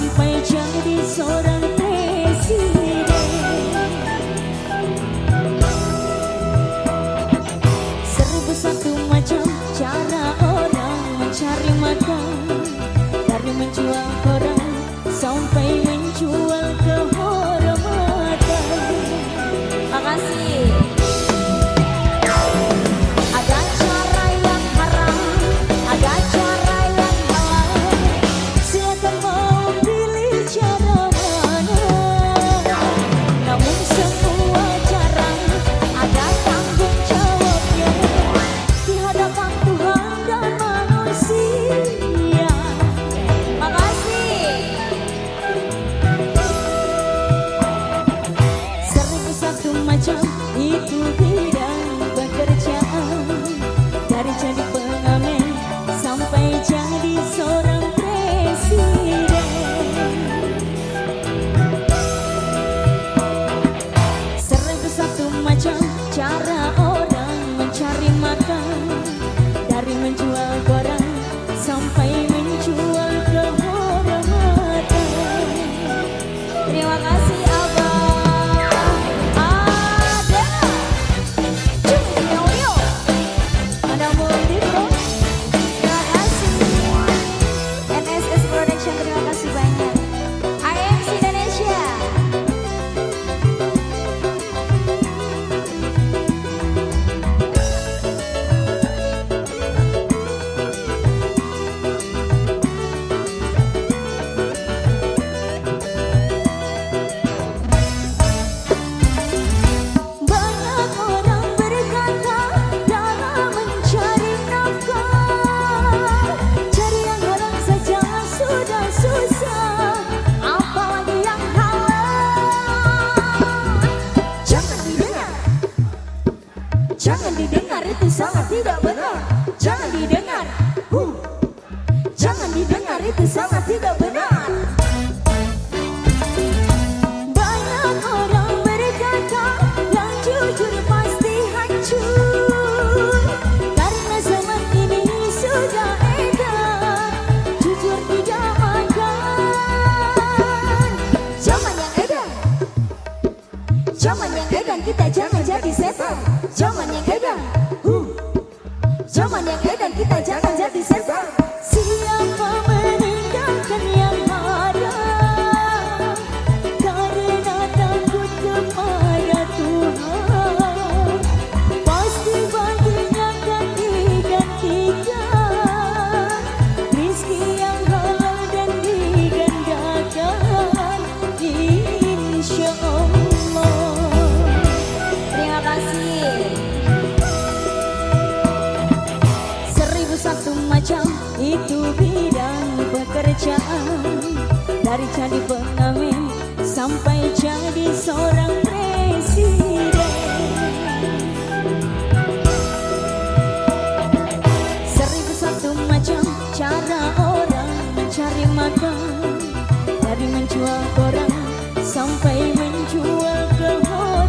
sampai jadi seorang presiden. Seribu satu macam cara orang mencari makan, dari menjual koran sampai menjual kehormatan. Makasih. Ada cara yang haram, ada cara yang halal. Silakan mau pilih cara mana. Namun semua cara ada tanggung jawabnya di hadapan Tuhan dan manusia. Makasih. Seribu satu macam itu bidang pekerjaan, dari jadi pengamen sampai jadi seorang presiden. Seribu satu macam cara orang mencari makan, dari menjual koran sampai menjual kehormatan. Terima kasih Abang. Ada Cumio, ada Mundi Bro. Terima kasih NSS Production, terima kasih banyak. IMC Indonesia. Banyak orang berkata dalam mencari nafkah, cari yang haram saja sudah susah, apalagi yang halal. Jangan didengar, jangan didengar, itu sangat tidak benar. Jangan didengar, jangan didengar, itu sangat tidak benar. Banyak orang berkata yang jujur pasti hancur, karena zaman ini sudah edan jujur tidak makan. Zaman yang edan, zaman yang edan, kita jangan jadi setan. Zaman yang edan, zaman yang edan, kita jangan jadi setan. Siapa meninggalkan yang haram karena takut kepada Tuhan, pasti baginya akan digantikan rizki yang halal dan digandakan, insya Allah. Terima kasih. Seribu satu macam itu bidang pekerjaan, dari jadi pengamen sampai jadi seorang presiden. Seribu satu macam cara orang mencari makan, dari menjual koran sampai menjual kehormatan.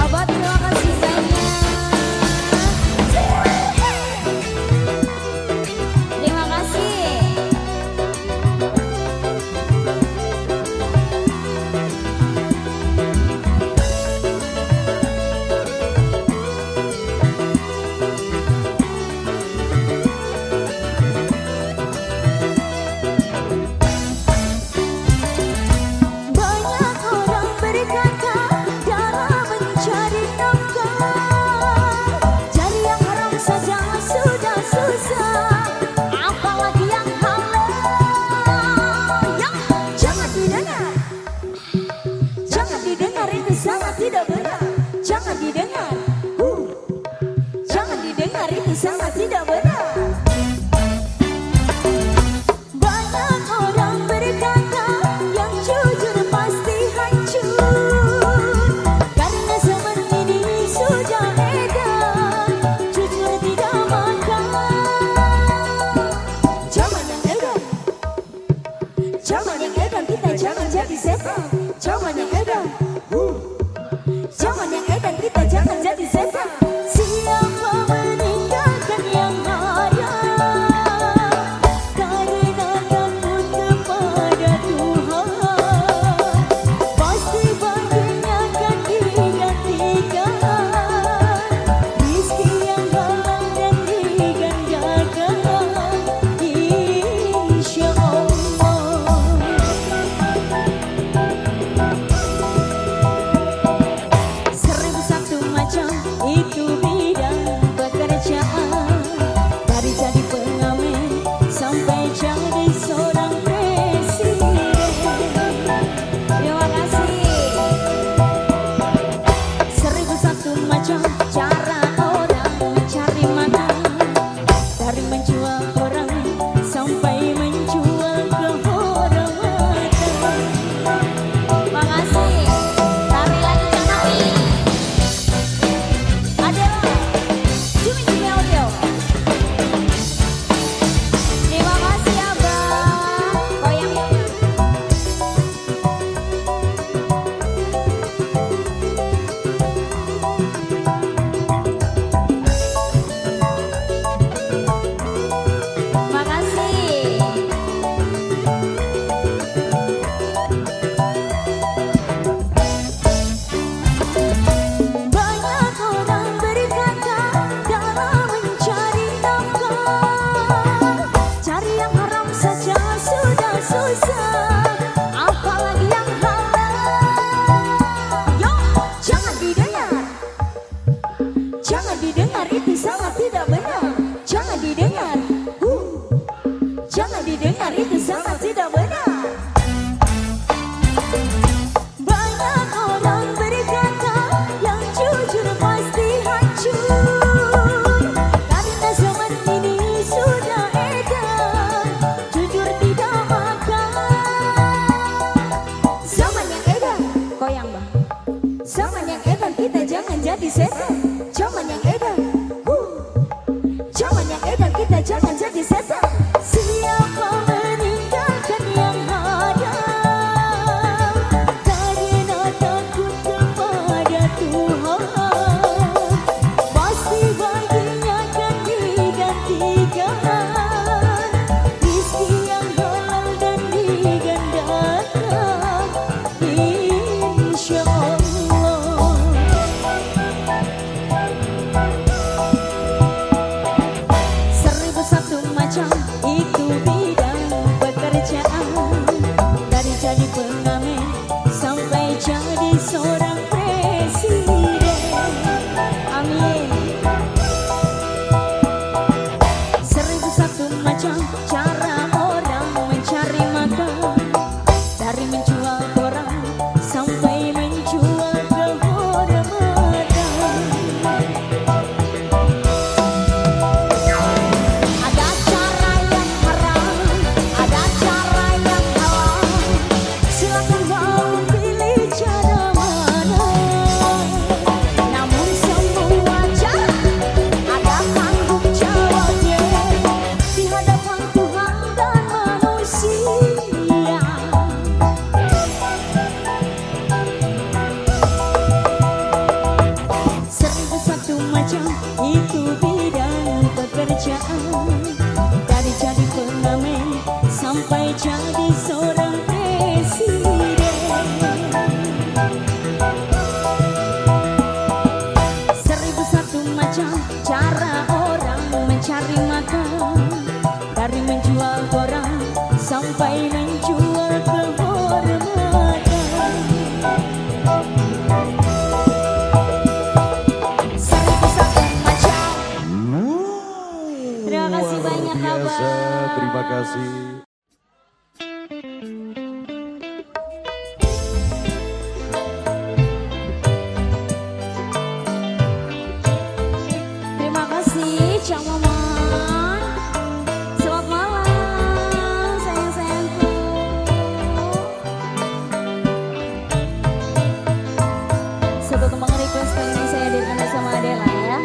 Abah terima kasih banyak. didengar. Jangan didengar, itu sangat tidak benar. Banyak orang berkata yang jujur pasti hancur. Karena zaman ini sudah edan, jujur tidak makan. Zaman yang edan, goyang bang. Zaman yang edan, kita jangan jadi setan. Zaman yang edan, zaman yang edan, kita jangan jadi setan. Siapa meninggalkan yang ada, karena takut kepada Tuhan, pasti baginya akan digantikan rizki yang halal dan digandakan, insya Allah. Seribu satu macam itu bidang pekerjaan, dari jadi pengamen sampai jadi seorang presiden. Amin. Seribu satu macam cara orang mencari makan, dari menjual koran sampai menjual kehormatan. Ada cara yang haram, ada cara yang halal. Silakan mau pilih cara mana. Namun semua cara ada tanggung jawabnya di hadapan Tuhan dan manusia. Seribu satu macam itu bidang pekerjaan, dari jadi pengamen sampai jadi seorang presiden. Seribu satu macam cara orang mencari makan, dari menjual koran sampai menjual kehormatan. Seribu satu macam. Terima kasih banyak Luar biasa, Abang. terima kasih. Terima kasih Cak Maman. Selamat malam sayang-sayangku. Satu kembang request pengen saya hadirkan bersama Adela ya.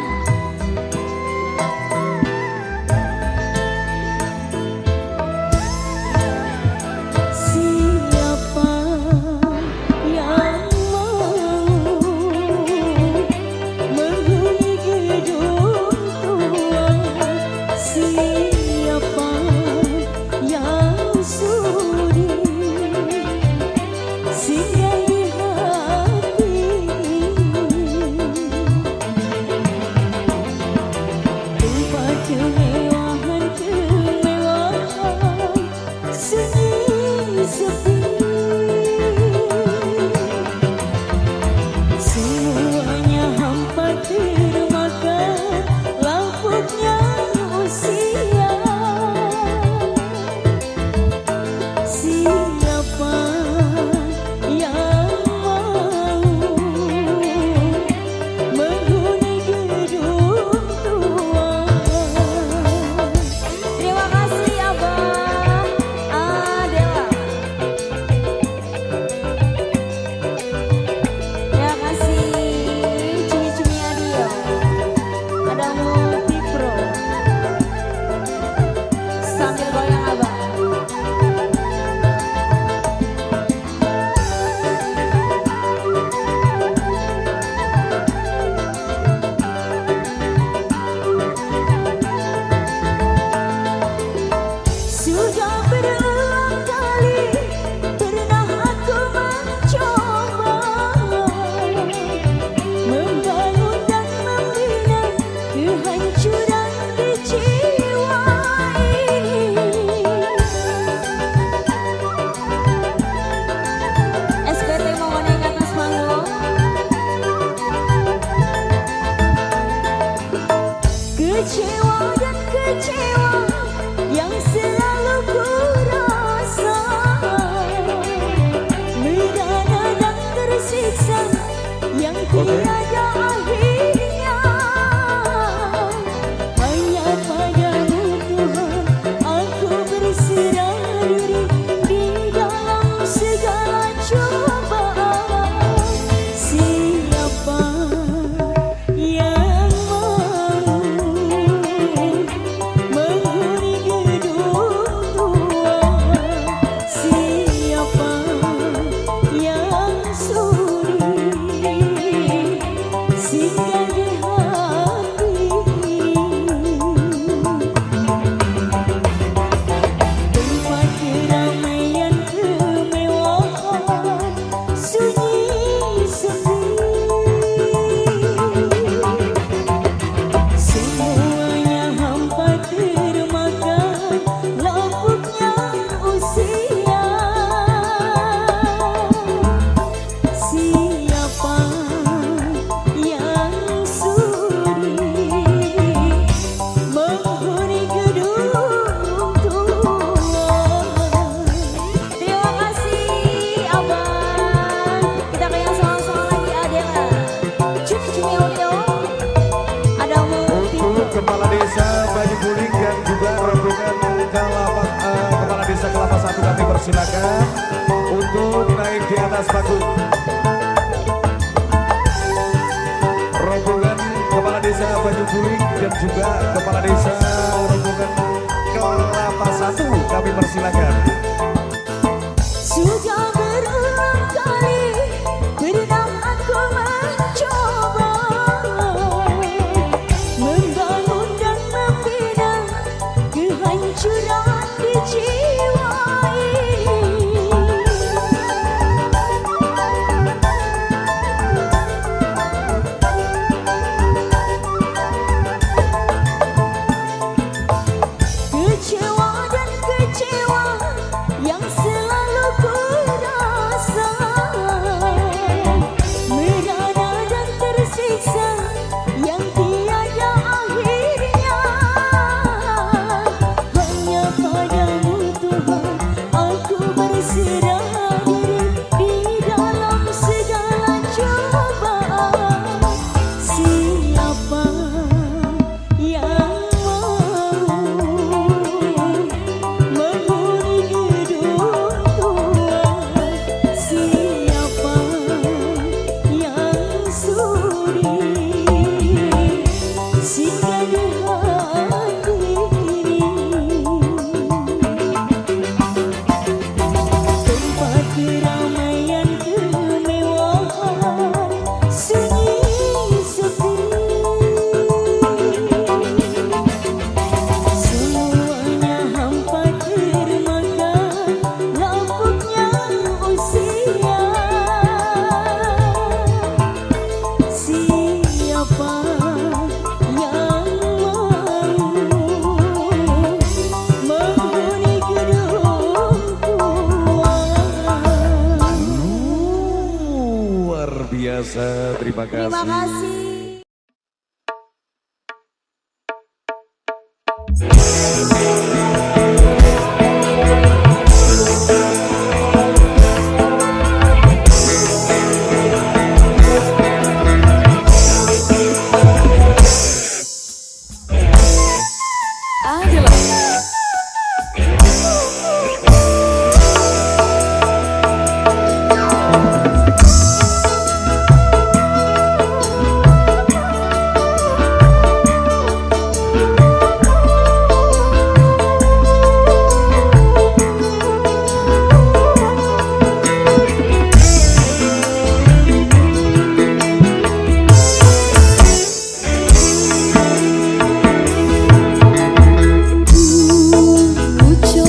persilakan untuk naik di atas panggung. Rombongan Kepala Desa Banyu Buring dan juga Kepala Desa rombongan Kelapa Satu kami persilakan. Sudah berulang kali berenang aku mencoba membangun dan membina kehancuran di jiwa ini. Kecewa dan kecewa yang selalu ku rasa, merana dan tersiksa yang tiada akhirnya. Hanya padamu Tuhan aku berserah diri di dalam segala cobaan. Siapa yang mau menghuni gedung tua? Siapa yang sudi singgah di hati ini? Tempat keramaian kemewahan sunyi sepi, semuanya hampa termakan lapuknya usia. Siapa yang mau menghuni gedung tua? Luar biasa, terima kasih. Terima kasih. Ku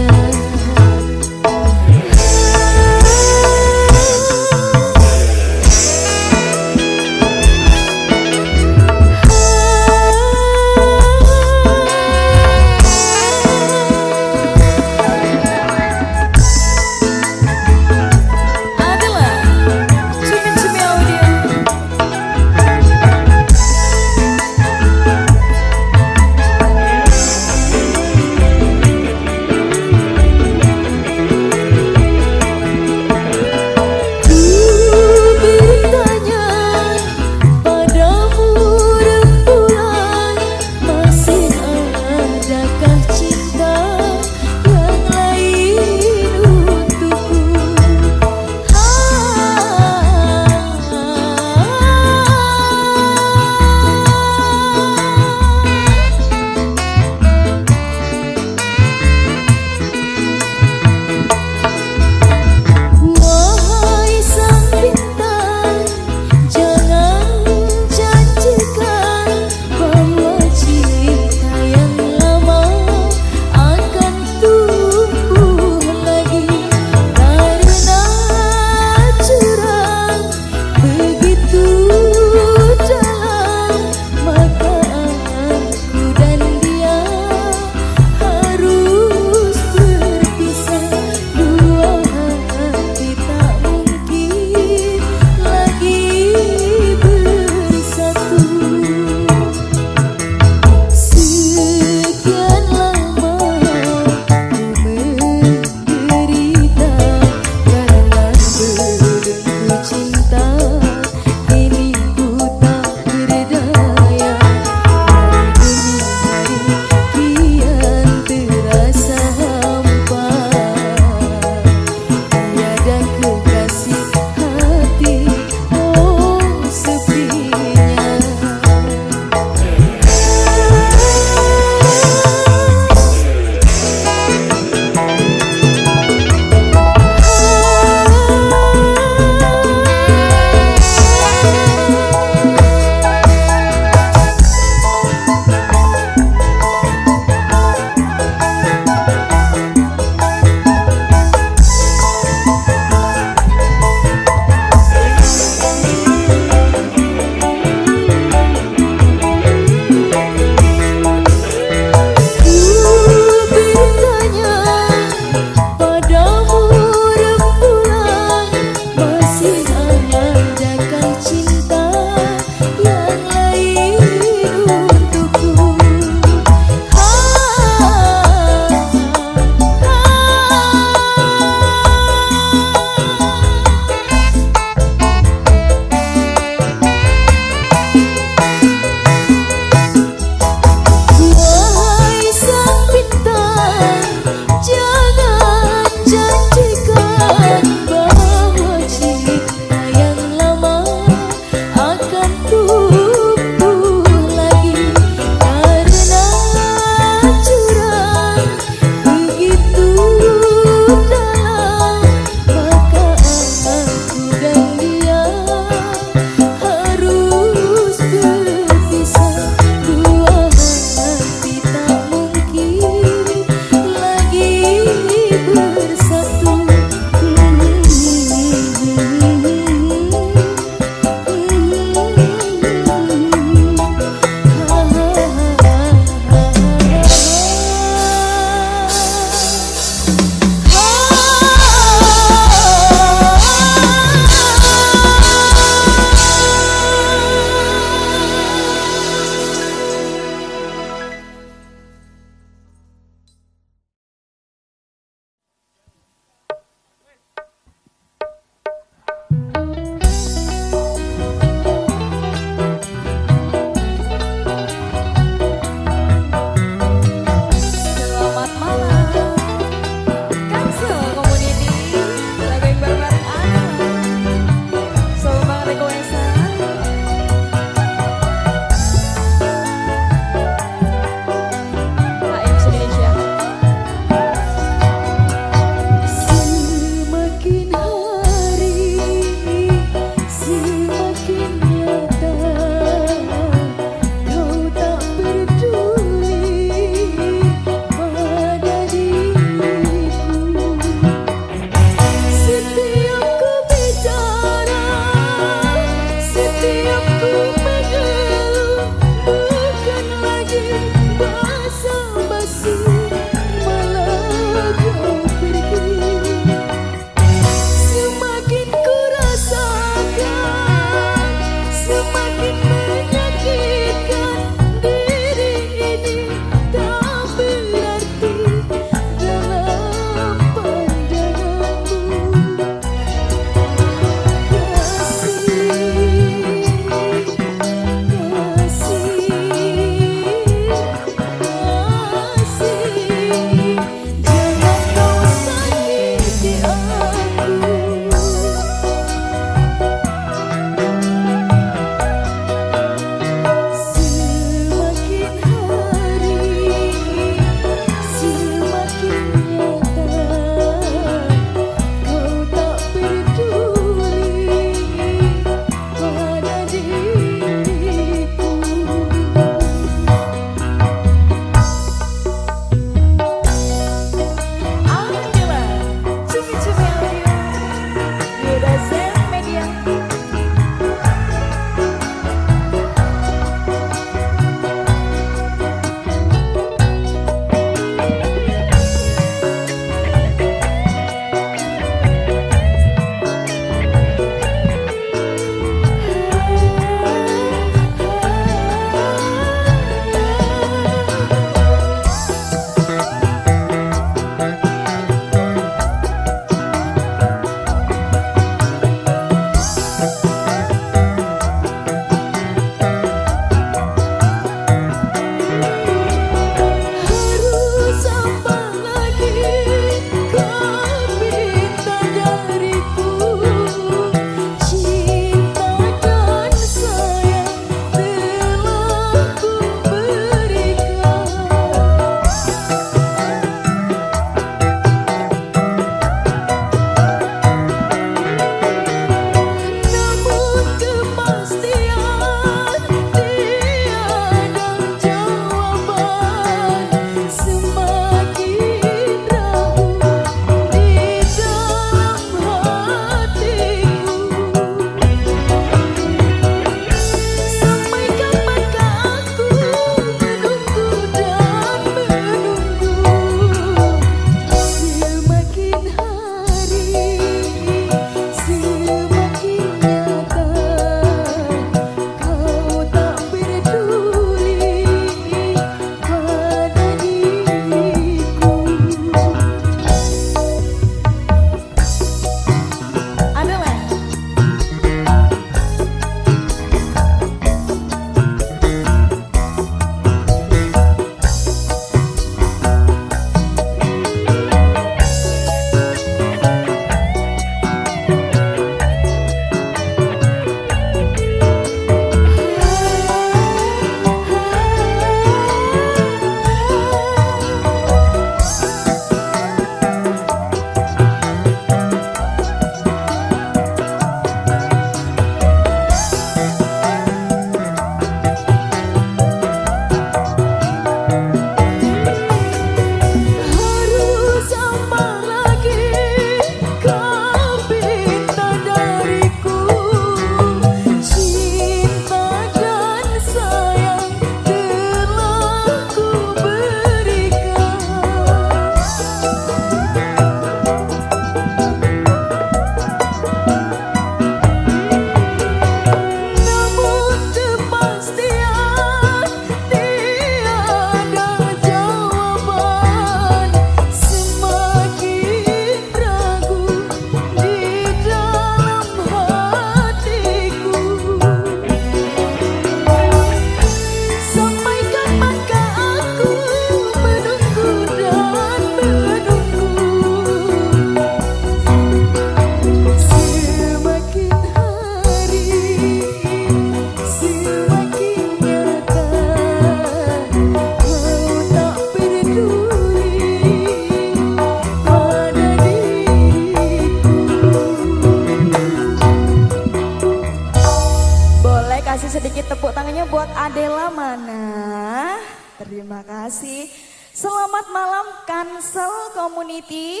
terima kasih. Selamat malam Cancel Community.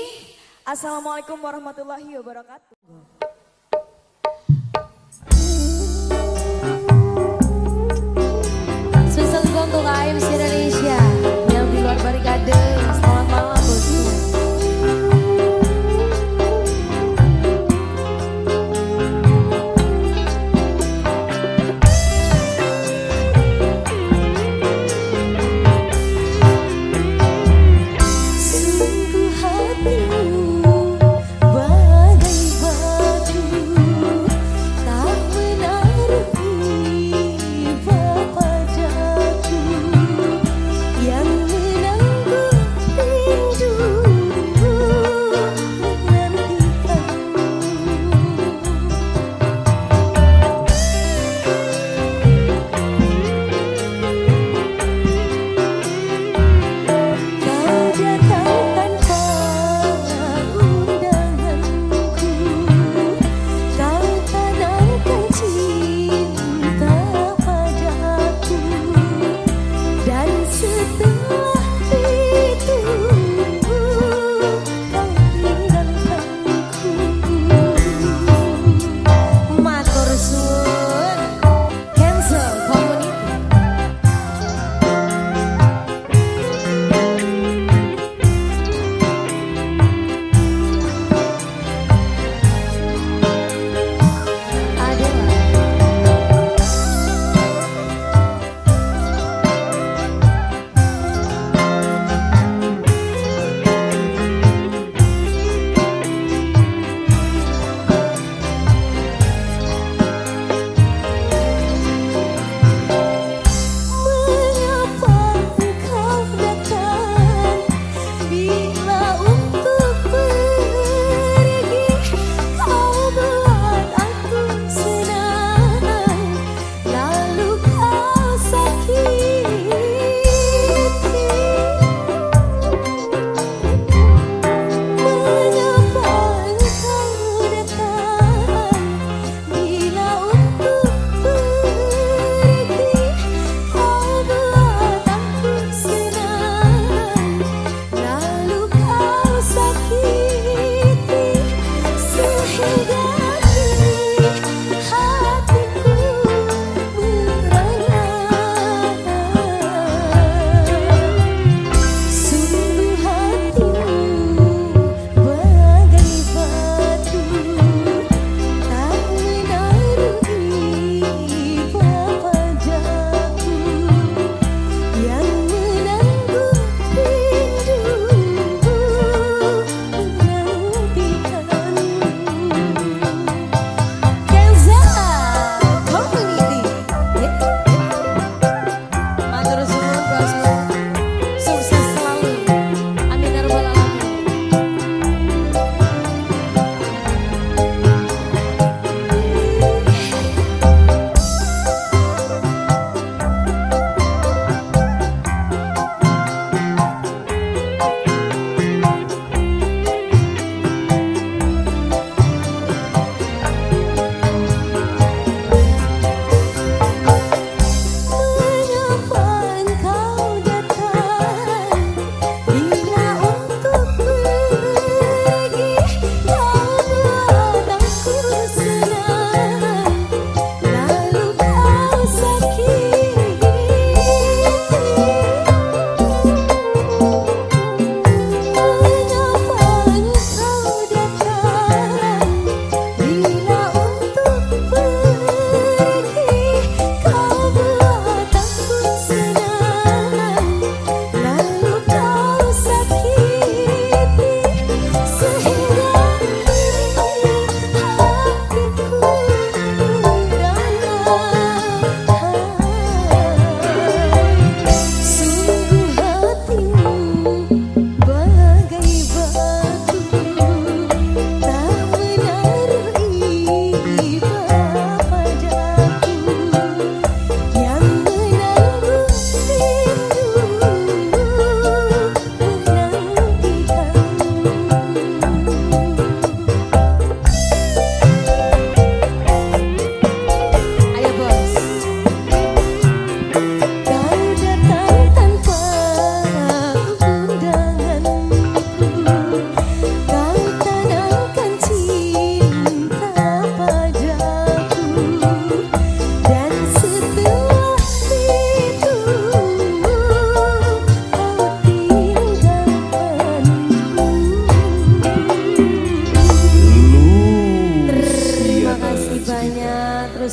Assalamualaikum warahmatullahi wabarakatuh. Spesial juga untuk AMC Indonesia yang di luar barikade. Selamat malam bosku. Sungguh hatimu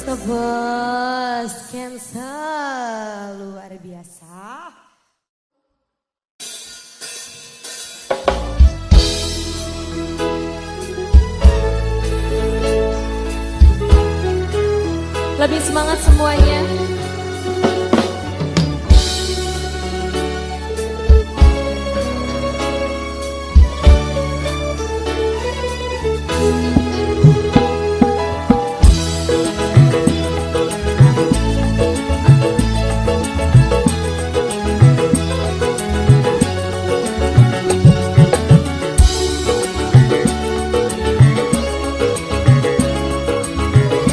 Bos cancel luar biasa. Lebih semangat semuanya.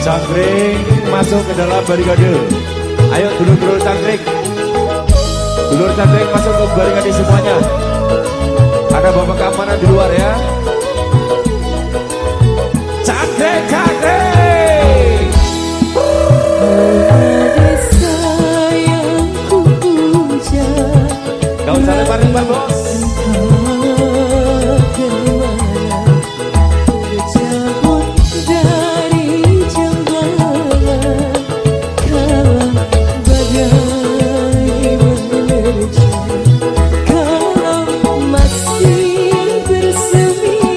Cangkring masuk ke dalam barikade. Ayo dulur-dulur cangkring. Dulur cangkring masuk ke barikade semuanya. Ada bapak keamanan di luar ya. Cangkring, cangkring. Gak usah lebar-lebar bos. Kalau masih bersemi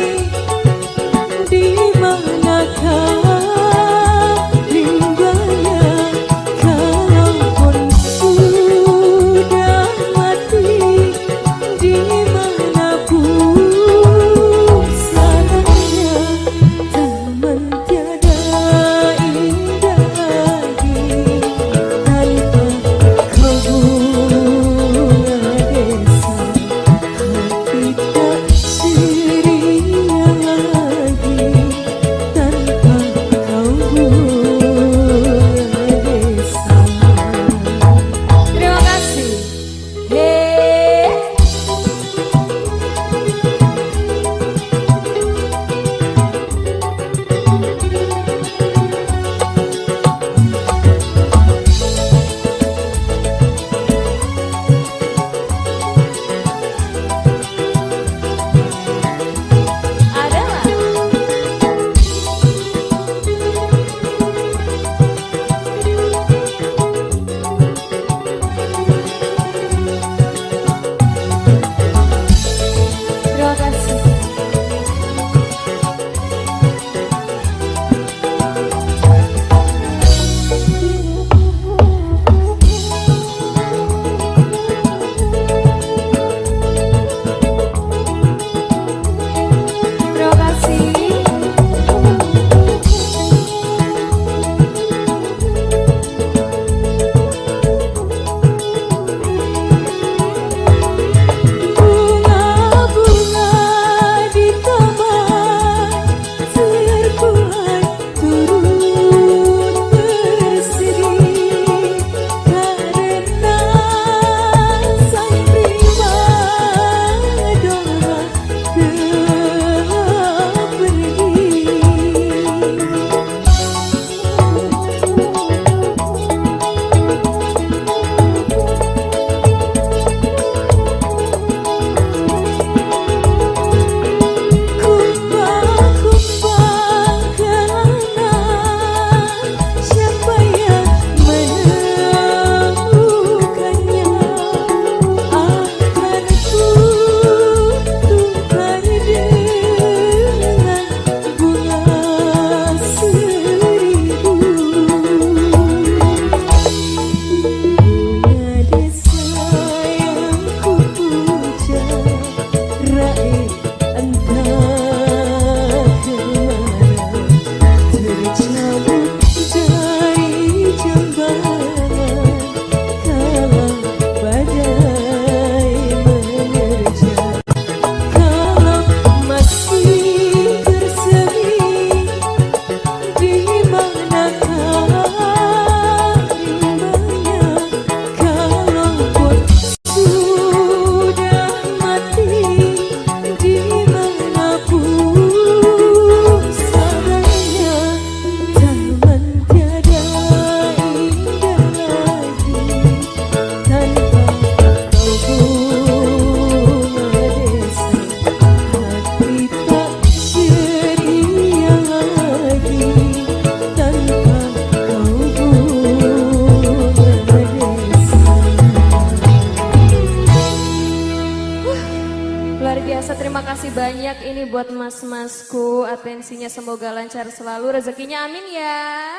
buat mas-masku, atensinya semoga lancar selalu, rezekinya amin ya.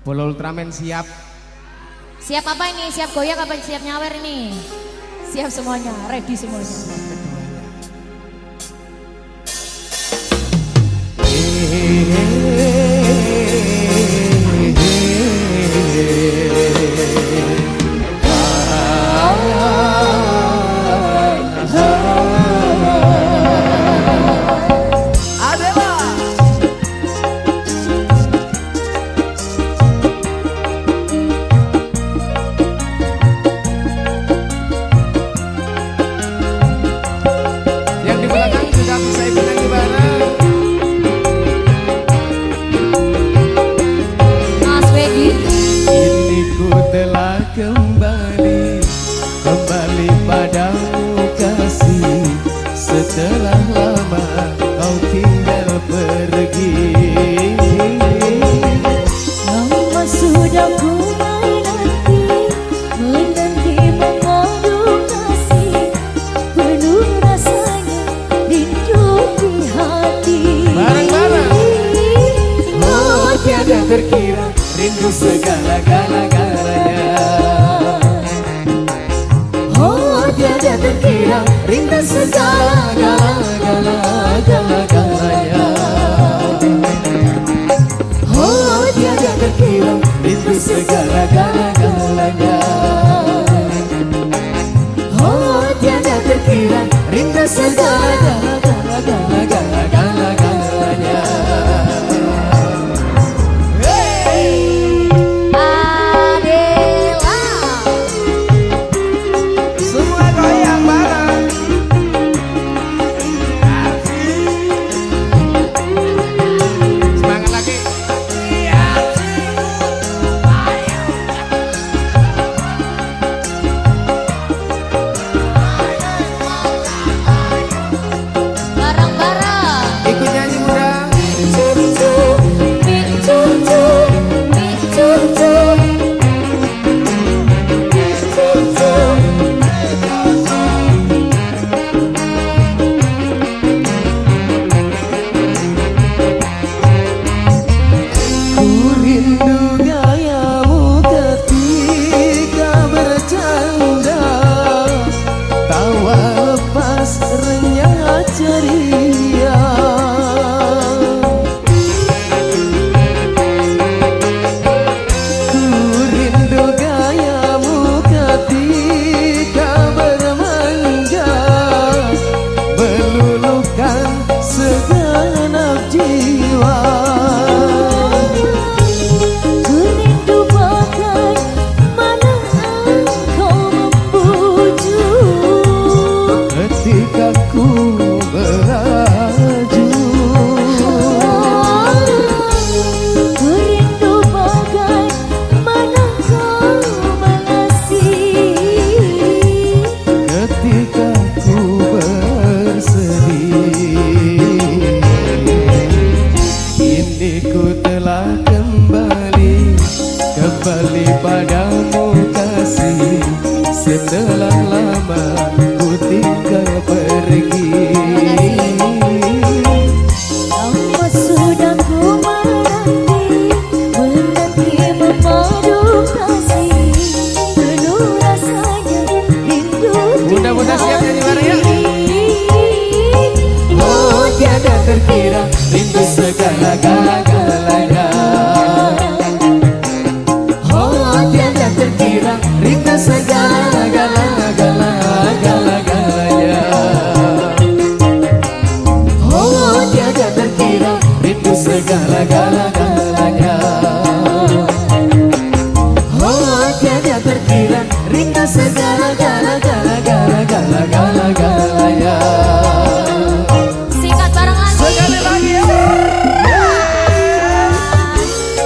Bola Ultraman siap. Siap apa ini? Siap goyak apa siap nyawer ini? Siap semuanya, ready semuanya. Yang di belakang juga bisa ikut nyanyi bareng. Mas Wedi. Kini ku telah kembali padamu kasih. Setelah lama kau tinggal pergi. Lama sudah ku menanti mengadu kasih, penuh rasanya rindu di hati. Bareng-bareng. Oh tiada terkira rindu segala-galanya. Oh tiada terkira rindu Segala-galanya. Oh tiada terkira Rindu segala-galanya. Oh tiada terkira Rindu segala-galanya. Adela. Semua goyang bareng. Semangat lagi. Bareng-bareng. Ikut nyanyi muda. Ku rindu gayamu ketika bercanda, tawa lepas renyah ceria. Ku rindu gayamu ketika bermanja, meluluhkan segenap jiwa. Ku rindu bagaimana engkau membujuk. Ketika ku beraju, Ku rindu bagaimana kau mengasihi. ketika ku bersedih. Kini ku telah kembali padamu kasih. Setelah lama ku tinggal pergi. Lama sudah ku menanti memadu kasih, penuh rasanya rindu di Mudah-mudahan siap nyanyi bareng ya. hati. Oh tiada terkira rindu segala-galanya. Oh tiada terkira rindu segala-galanya. Oh tiada terkira rindu segala-galanya. Oh tiada terkira rindu segala-galanya. Sikat barengan. Sekali lagi ya.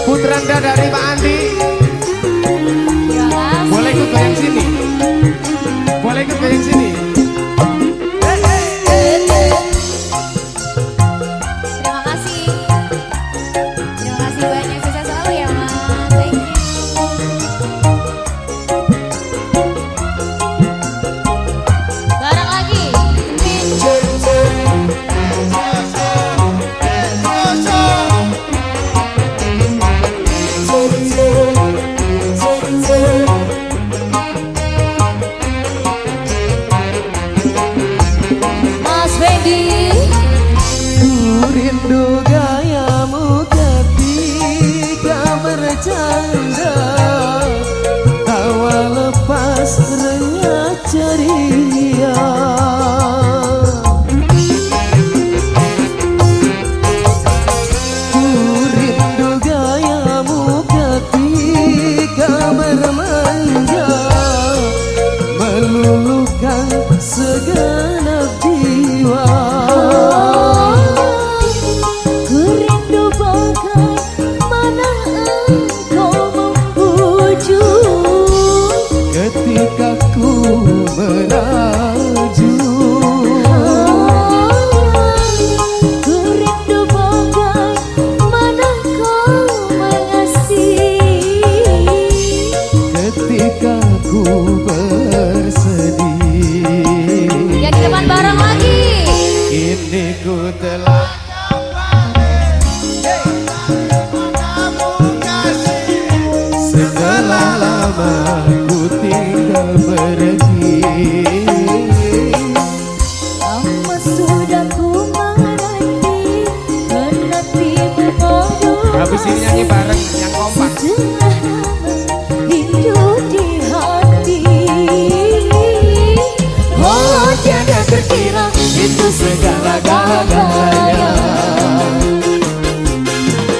Putranda dari Pak Andi. Boleh ikut goyang sini. Boleh ikut goyang sini. Terima kasih. rindu gayamu ketika bercanda, tawa lepas renyah ceria. Ku rindu gayamu ketika bermanja, meluluhkan segenap jiwa. Ku rindu bagaimana engkau membujuk Ketika ku melaju, ku rindu bagaimana kau mengasihi ketika ku bersedih. Ya di depan bareng lagi. Kini ku telah setelah lama ku tinggal pergi. Lama sudah ku menanti memadu. Habis ini nyanyi bareng yang kompak. Sudah lama hidup di hati. Oh tiada terkira itu segala-galanya.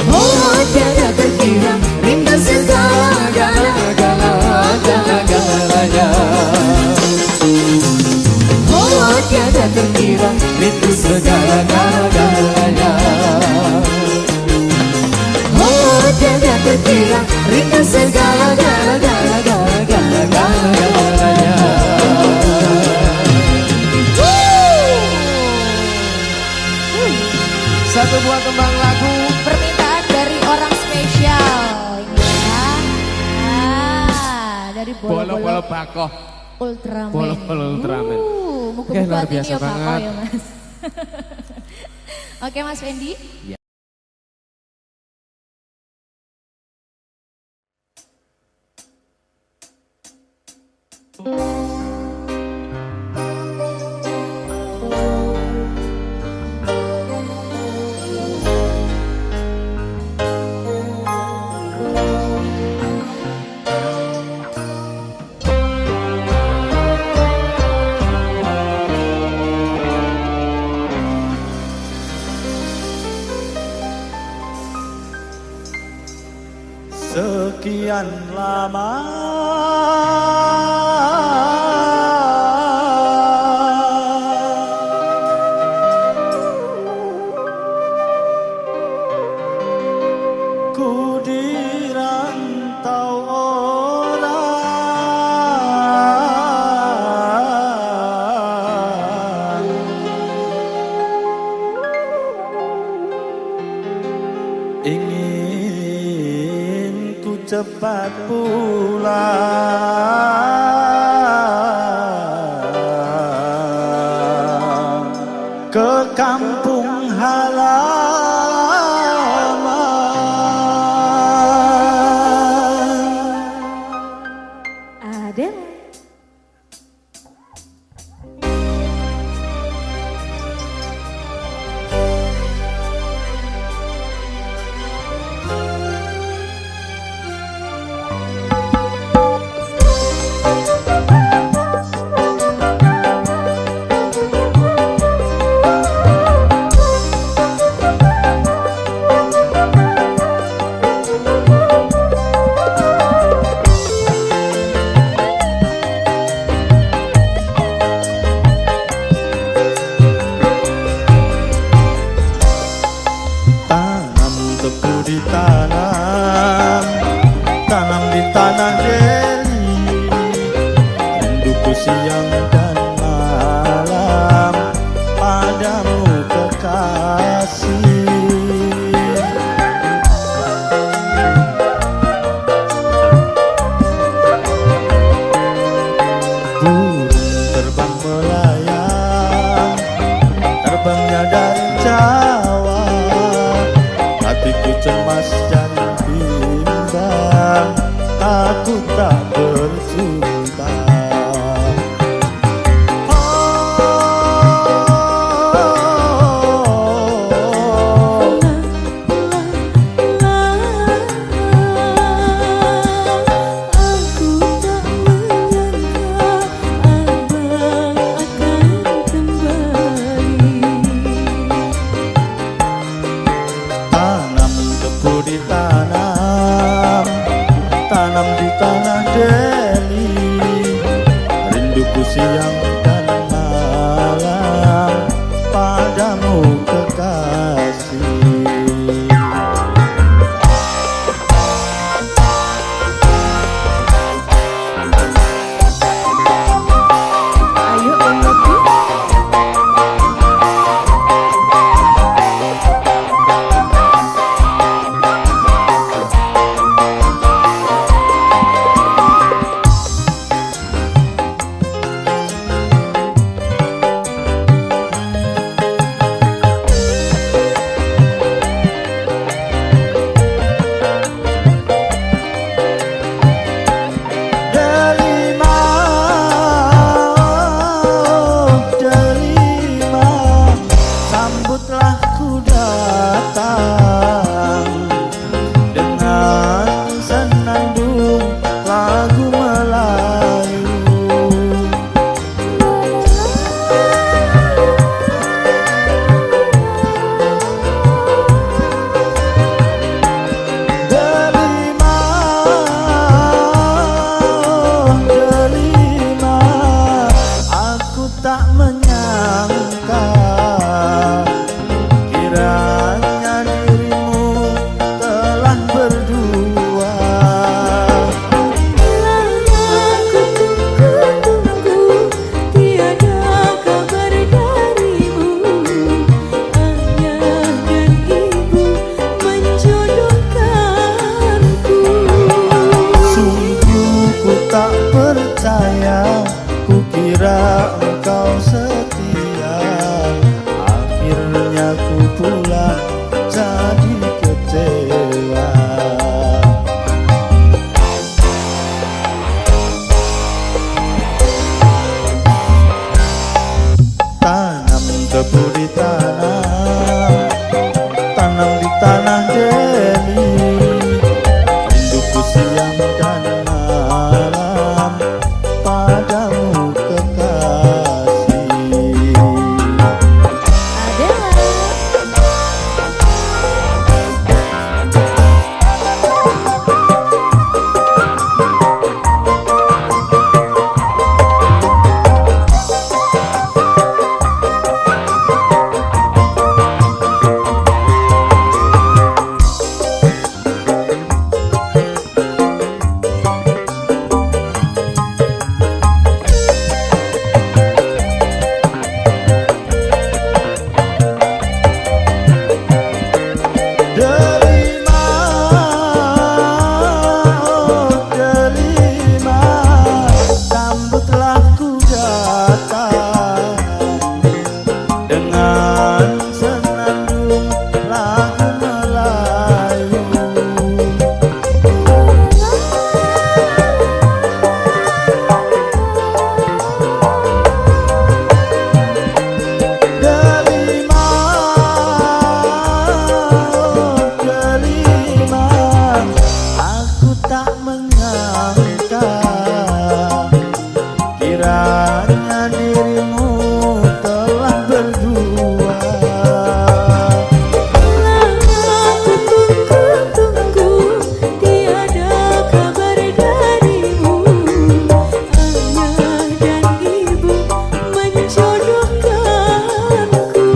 Oh tiada terkira rindu segala-galanya. Oh tiada terkira rindu segala-galanya. Oh tiada terkira rindu segala-galanya. Satu buah kembang lagu Permintaan dari orang spesial ya. Dari Bolo-bolo bola-bola bakoh. Ultraman. Bolo-bolo Ultraman. Muka-muka Luar hatinya biasa ya Bakoh banget. ya Mas. Oke Mas Fendi. Sekian lama ku dirantau orang, ingin ku cepat pulang ke kampung halaman. Ada Tanam tebu ditanam, tanam di tanah Deli, rinduku siang dan malam padamu kekasih. Burung terbang melayang, terbangnya dari Jawa, hatiku cemas dan bimbang, aku tak bercinta. Oh, jadi kecewa. Tanam tebu di tanah, tanam di tanah Deli, rinduku siang dan malam padamu kekasih. Delima, oh delima, sambutlah ku datang dengan senandung lagu Melayu. Delima, delima, aku tak menyangka kiranya dirimu telah berdua. Aku tunggu-tunggu tiada kabar darimu. Ayah dan ibu menjodohkanku.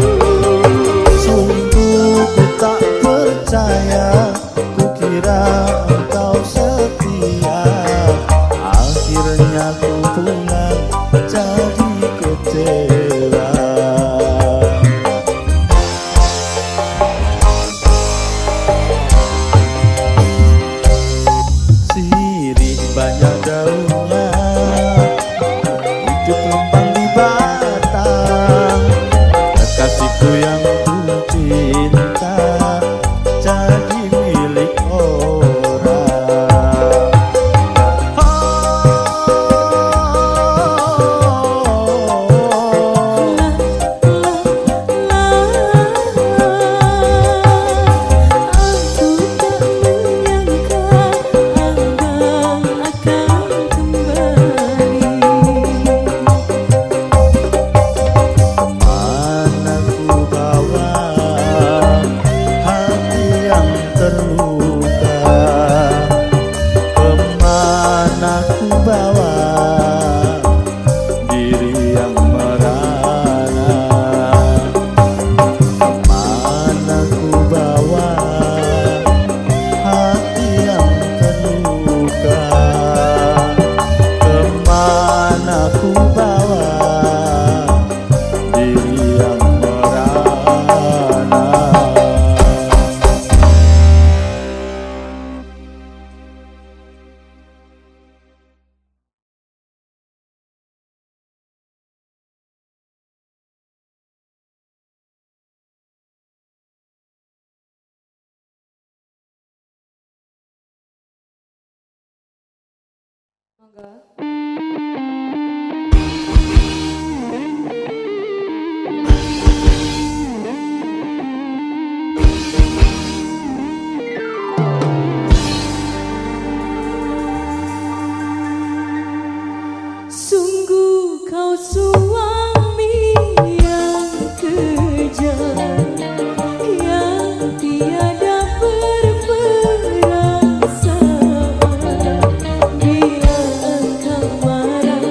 Sungguh ku tak percaya, ku kira engkau setia. Akhirnya ku pulang jadi kecewa. Sirih banyak daunnya, hidup lempang di batang. Kekasihku yang ku cinta jadi milik orang. Kemana ku bawa hati yang terluka? Kemana ku bawa diri yang merana? Kemana ku bawa hati yang terluka? Kemana ku bawa diri yang merana? Sungguh kau suami yang kejam, yang tiada berperasaan. Bila engkau marah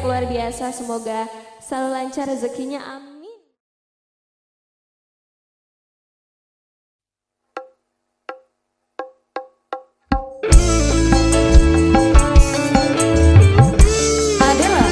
luar biasa. Semoga selalu lancar rezekinya, amin. Adela.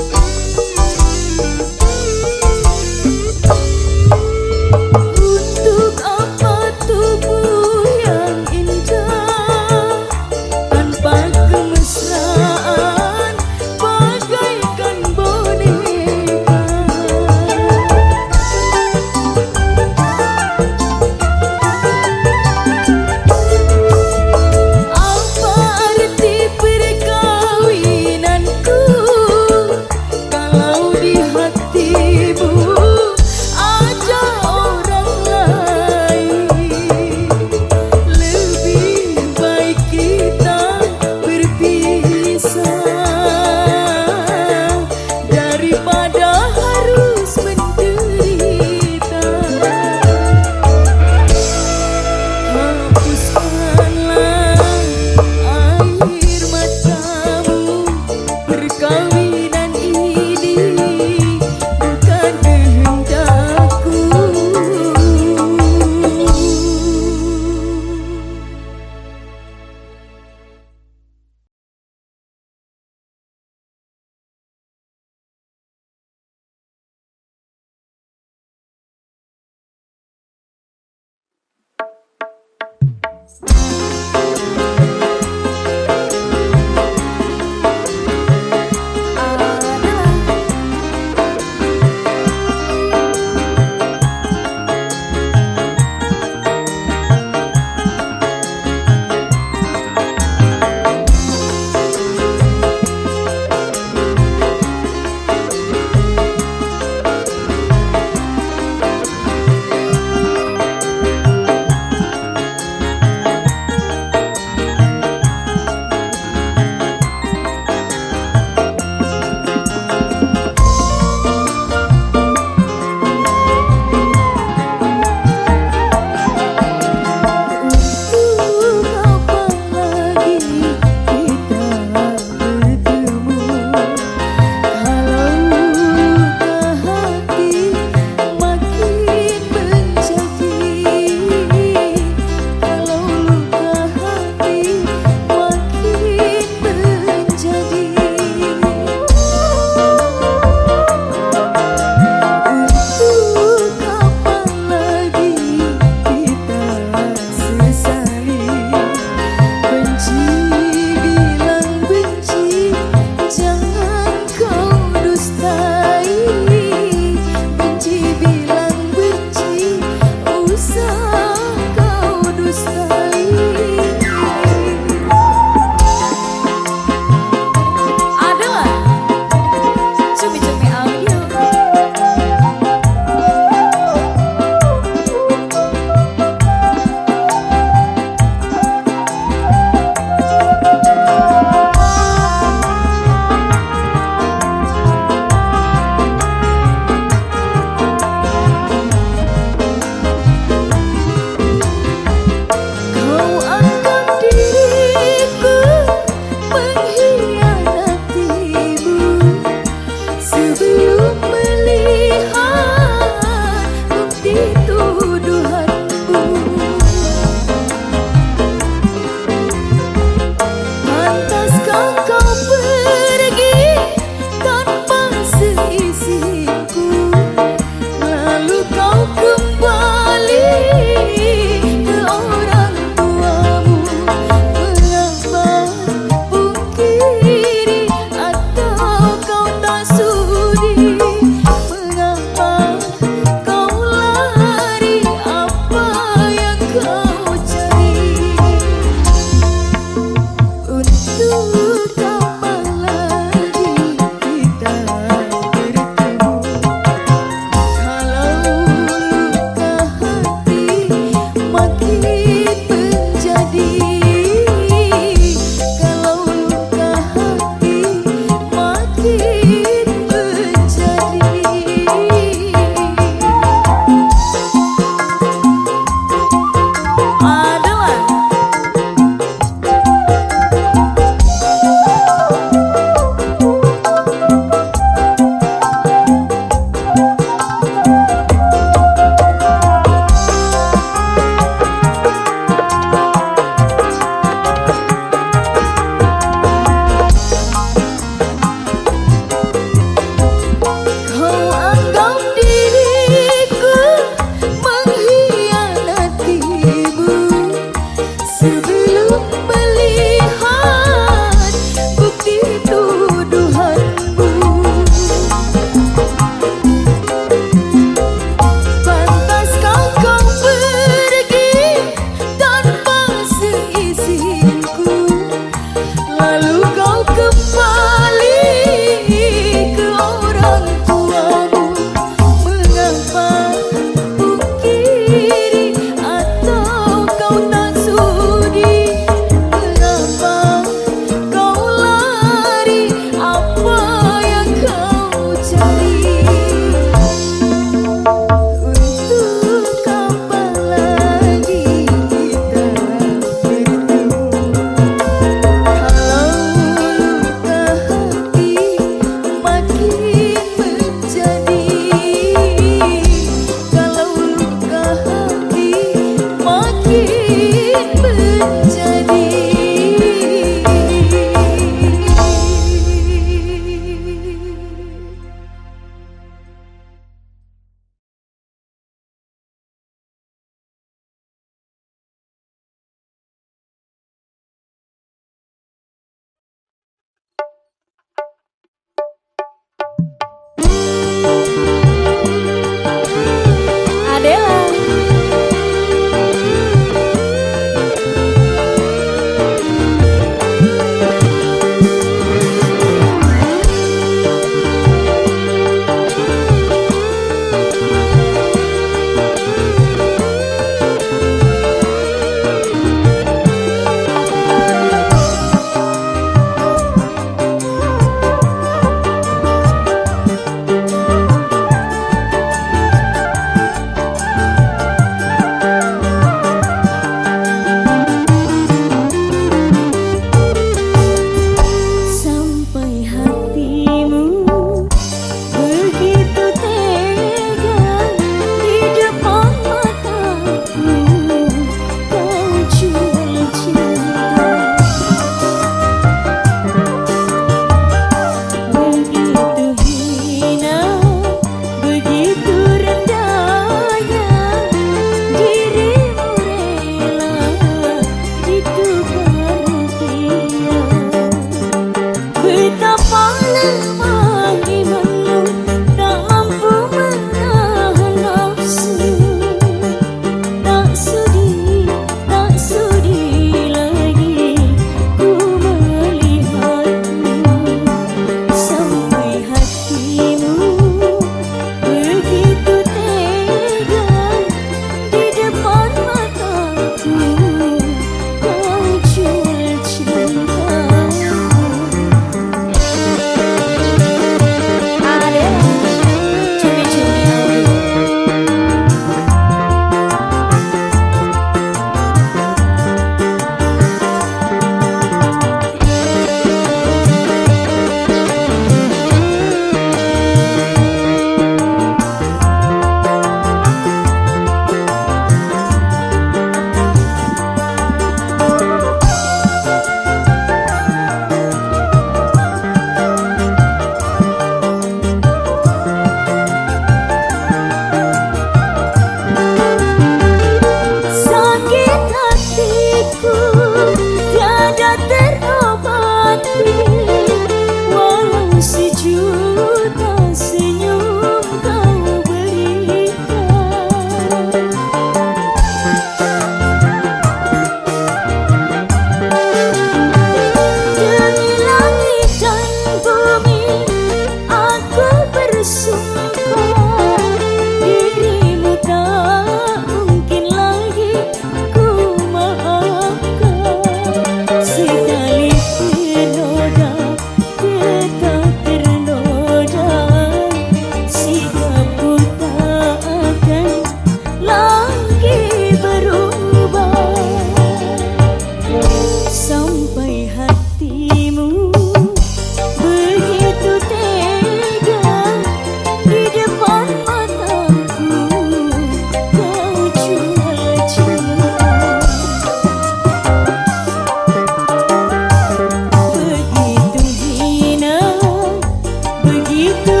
itu